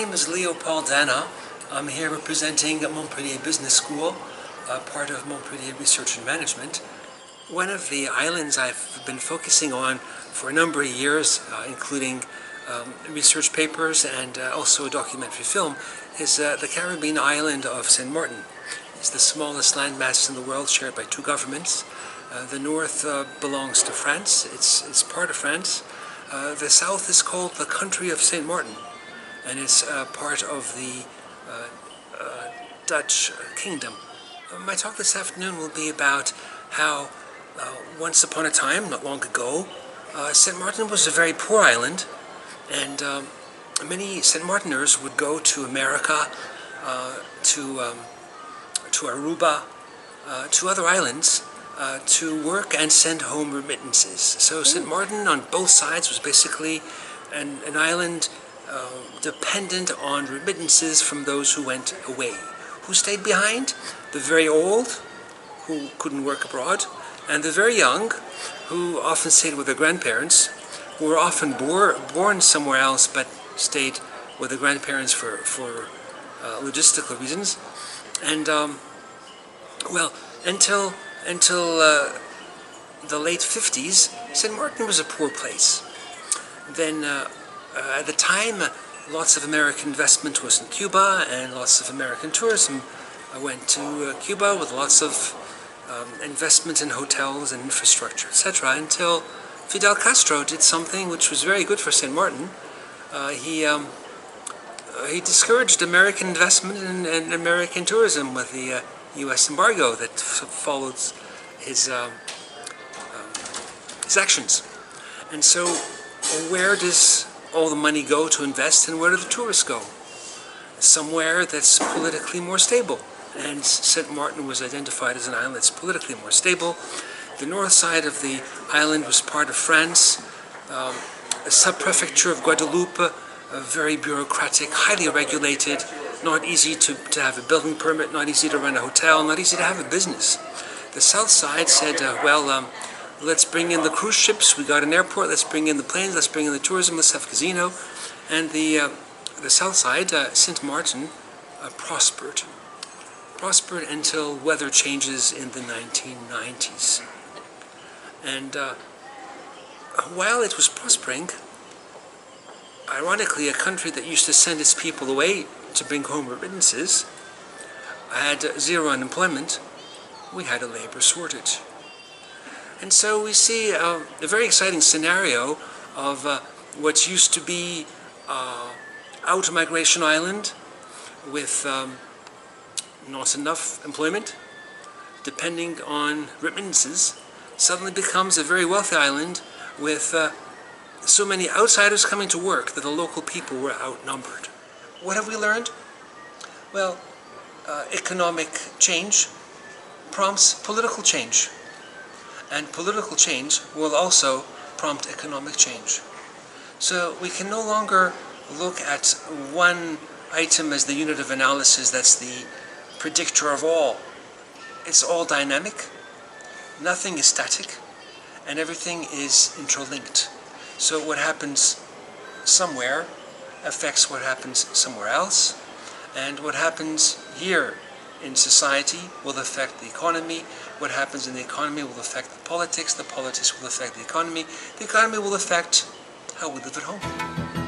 name is Leopold Dana. I'm here representing Montpellier Business School, part of Montpellier Research and Management. One of the islands I've been focusing on for a number of years, including research papers and also a documentary film, is the Caribbean island of Saint Martin. It's the smallest landmass in the world, shared by two governments. The north belongs to France. It's part of France. The south is called the country of Saint Martin, and it's part of the Dutch kingdom. My talk this afternoon will be about how once upon a time, not long ago, Saint Martin was a very poor island, and many Saint Martiners would go to America, to Aruba, to other islands, to work and send home remittances. So Saint Martin on both sides was basically an island dependent on remittances from those who went away. Who stayed behind? The very old, who couldn't work abroad, and the very young, who often stayed with their grandparents, who were often born somewhere else but stayed with their grandparents for logistical reasons. And well, until the late 50s, St. Martin was a poor place. Then at the time, lots of American investment was in Cuba, and lots of American tourism went to Cuba with lots of investment in hotels and infrastructure, etc., until Fidel Castro did something which was very good for St. Martin. He discouraged American investment and American tourism with the U.S. embargo that followed his actions. And so where does all the money go to invest, and where do the tourists go? Somewhere that's politically more stable. And St. Martin was identified as an island that's politically more stable. The north side of the island was part of France. A sub-prefecture of Guadeloupe, very bureaucratic, highly regulated, not easy to have a building permit, not easy to run a hotel, not easy to have a business. The south side said, well, let's bring in the cruise ships, we got an airport, let's bring in the planes, let's bring in the tourism, let's have a casino. And the south side, St. Martin, prospered until weather changes in the 1990s. And while it was prospering, ironically, a country that used to send its people away to bring home remittances had zero unemployment. We had a labor shortage. And so we see a very exciting scenario of what used to be out-migration island with not enough employment, depending on remittances, suddenly becomes a very wealthy island with so many outsiders coming to work that the local people were outnumbered. What have we learned? Well, economic change prompts political change. And political change will also prompt economic change. So we can no longer look at one item as the unit of analysis that's the predictor of all. It's all dynamic, nothing is static, and everything is interlinked. So what happens somewhere affects what happens somewhere else, and what happens here in society will affect the economy. What happens in the economy will affect the politics will affect the economy will affect how we live at home.